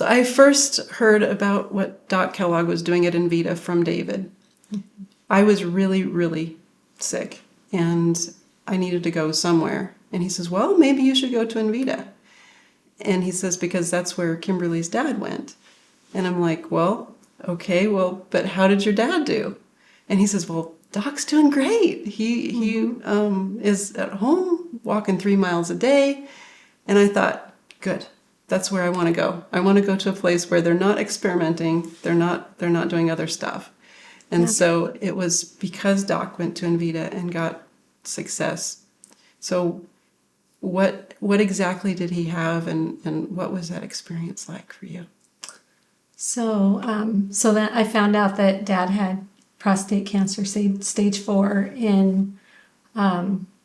So I first heard about what Doc Kellogg was doing at Envita from David. I was really, really sick, and I needed to go somewhere. And he says, well, maybe you should go to Envita. And he says, because that's where Kimberly's dad went. And I'm like, well, okay, well, but how did your dad do? And he says, well, Doc's doing great. He is at home walking 3 miles a day. And I thought, good, that's where I want to go. I want to go to a place where they're not experimenting. They're not doing other stuff. And so it was because Doc went to Envita and got success. So what exactly did he have, and what was that experience like for you? So that I found out that Dad had prostate cancer, stage 4, in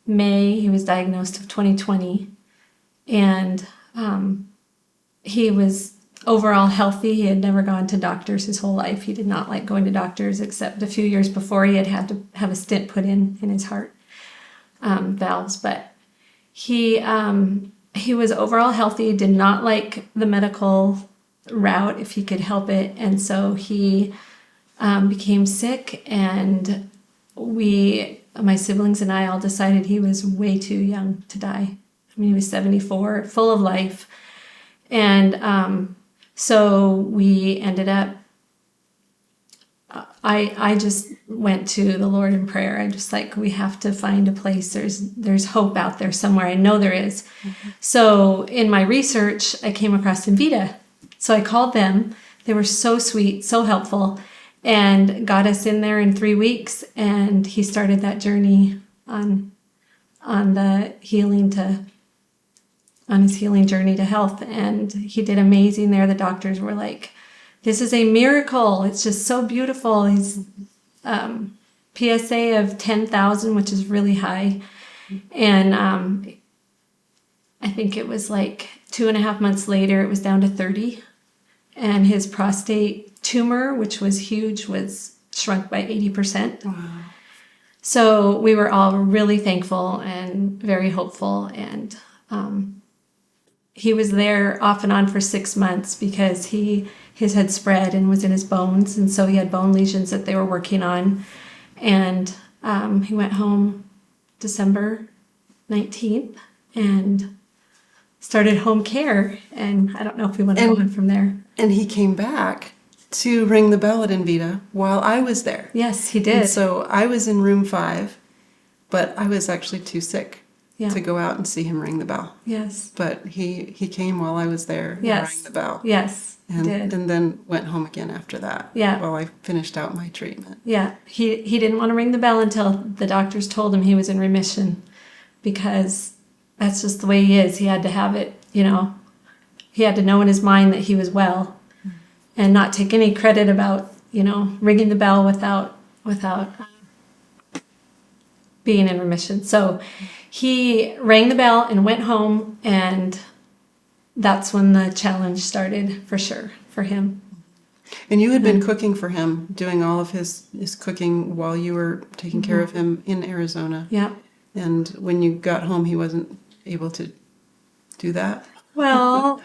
May. He was diagnosed of 2020, and he was overall healthy. He had never gone to doctors his whole life. He did not like going to doctors, except a few years before he had to have a stent put in his heart valves. But he was overall healthy, did not like the medical route if he could help it, and so he became sick, and my siblings and I all decided he was way too young to die. I mean, he was 74, full of life, and so we ended up, I just went to the Lord in prayer. I'm just like, we have to find a place. There's hope out there somewhere. I know there is. Mm-hmm. So in my research, I came across Envita. So I called them. They were so sweet, so helpful, and got us in there in 3 weeks. And he started that journey on his healing journey to health. And he did amazing there. The doctors were like, this is a miracle. It's just so beautiful. He's PSA of 10,000, which is really high. And I think it was like 2.5 months later, it was down to 30. And his prostate tumor, which was huge, was shrunk by 80%. Wow. So we were all really thankful and very hopeful. And he was there off and on for 6 months because his had spread and was in his bones. And so he had bone lesions that they were working on. And he went home December 19th and started home care. And I don't know if we want to go on from there. And he came back to ring the bell at Envita while I was there. Yes, he did. And so I was in room 5, but I was actually too sick to go out and see him ring the bell. Yes. But he came while I was there and rang the bell. Yes, and, he did. And then went home again after that while I finished out my treatment. Yeah, he didn't want to ring the bell until the doctors told him he was in remission, because that's just the way he is. He had to have it, he had to know in his mind that he was well and not take any credit about, ringing the bell without being in remission. So he rang the bell and went home, and that's when the challenge started for sure for him. And you had been cooking for him, doing all of his cooking while you were taking care of him in Arizona. Yeah. And when you got home, he wasn't able to do that? Well,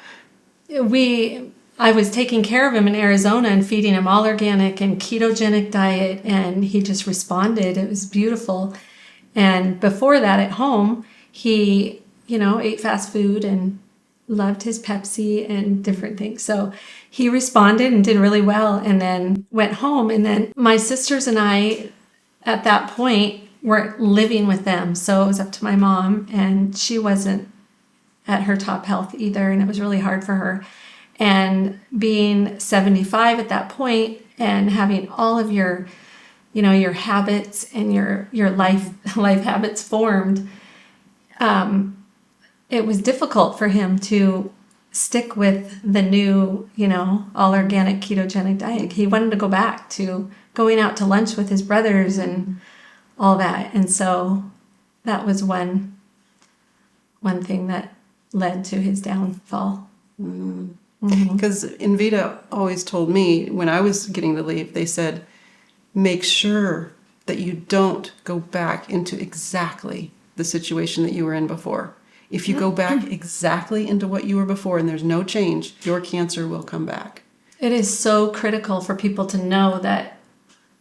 I was taking care of him in Arizona and feeding him all organic and ketogenic diet, and he just responded. It was beautiful. And before that at home, he, ate fast food and loved his Pepsi and different things. So he responded and did really well, and then went home. And then my sisters and I, at that point, were living with them. So it was up to my mom, and she wasn't at her top health either. And it was really hard for her. And being 75 at that point and having all of your habits and your life habits formed, it was difficult for him to stick with the new, all organic ketogenic diet. He wanted to go back to going out to lunch with his brothers and all that. And so that was one thing that led to his downfall. Because Envita always told me when I was getting to leave, they said, make sure that you don't go back into exactly the situation that you were in before. If you go back exactly into what you were before and there's no change, your cancer will come back. It is so critical for people to know that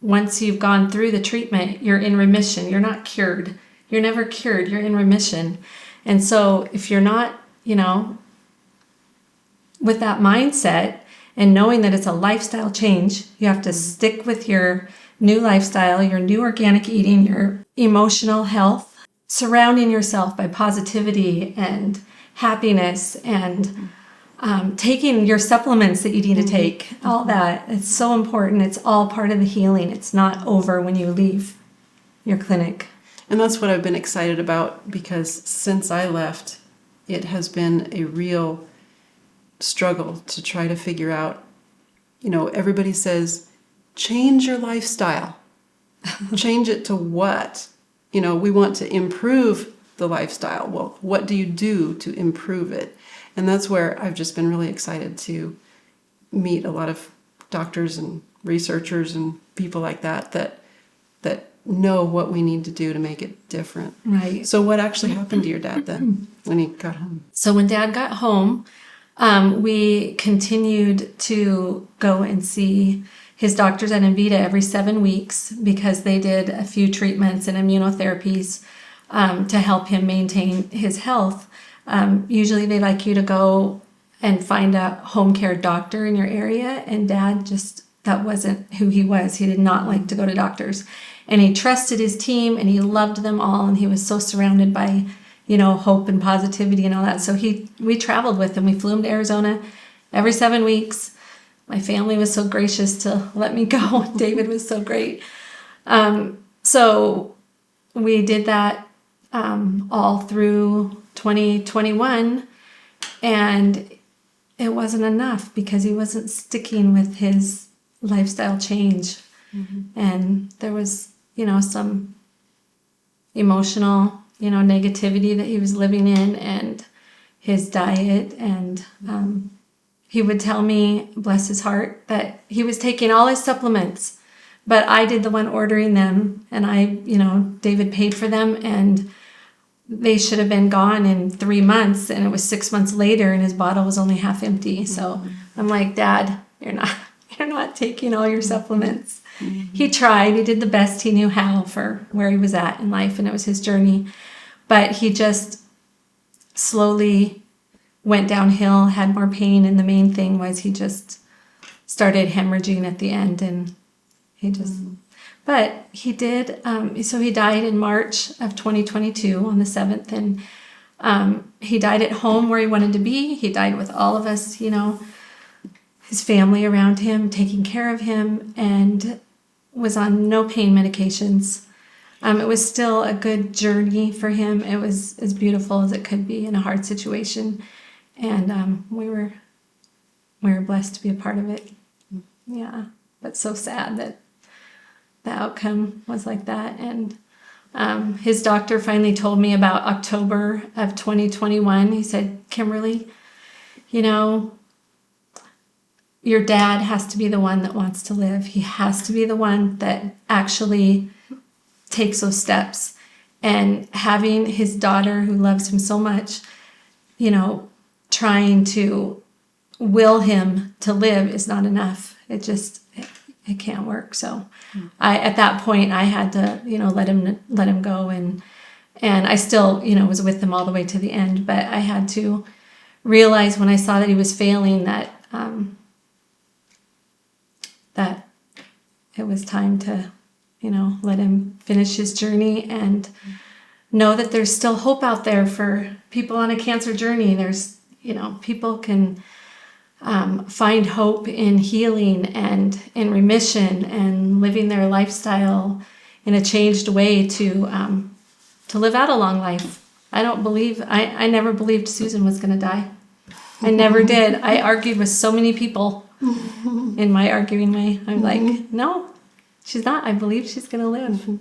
once you've gone through the treatment, you're in remission. You're not cured. You're never cured. You're in remission. And so if you're not, with that mindset and knowing that it's a lifestyle change, you have to stick with your new lifestyle, your new organic eating, your emotional health, surrounding yourself by positivity and happiness and taking your supplements that you need to take, all that. It's so important. It's all part of the healing. It's not over when you leave your clinic. And that's what I've been excited about, because since I left, it has been a real struggle to try to figure out, everybody says, change your lifestyle. Change it to what? We want to improve the lifestyle. Well, what do you do to improve it? And that's where I've just been really excited to meet a lot of doctors and researchers and people like that know what we need to do to make it different. Right. So what actually happened to your dad then when he got home? So when Dad got home, we continued to go and see his doctors at Envita every 7 weeks, because they did a few treatments and immunotherapies to help him maintain his health. Usually they like you to go and find a home care doctor in your area, and Dad that wasn't who he was. He did not like to go to doctors, and he trusted his team and he loved them all, and he was so surrounded by hope and positivity and all that. So we traveled with him. We flew him to Arizona every 7 weeks. My family was so gracious to let me go. David was so great. So we did that all through 2021, and it wasn't enough because he wasn't sticking with his lifestyle change. And there was, some emotional, negativity that he was living in, and his diet. And he would tell me, bless his heart, that he was taking all his supplements, but I did the one ordering them, and David paid for them, and they should have been gone in 3 months, and it was 6 months later, and his bottle was only half empty. So I'm like, Dad, you're not taking all your supplements. He tried. He did the best he knew how for where he was at in life, and it was his journey. But he just slowly went downhill, had more pain, and the main thing was he just started hemorrhaging at the end, and he just... But he did, so he died in March of 2022 on the 7th, and he died at home where he wanted to be. He died with all of us, his family around him, taking care of him, and was on no pain medications. It was still a good journey for him. It was as beautiful as it could be in a hard situation, and we were blessed to be a part of it. Yeah, but so sad that the outcome was like that. And his doctor finally told me about October of 2021. He said, Kimberly, your dad has to be the one that wants to live. He has to be the one that actually takes those steps. And having his daughter, who loves him so much, trying to will him to live is not enough. It can't work. So at that point I had to, let him go. And I still, was with him all the way to the end, but I had to realize when I saw that he was failing that it was time to, let him finish his journey and know that there's still hope out there for people on a cancer journey. There's, people can find hope in healing and in remission and living their lifestyle in a changed way to live out a long life. I never believed Susan was going to die. I never did. I argued with so many people in my arguing way. I'm like, no, she's not. I believe she's going to live.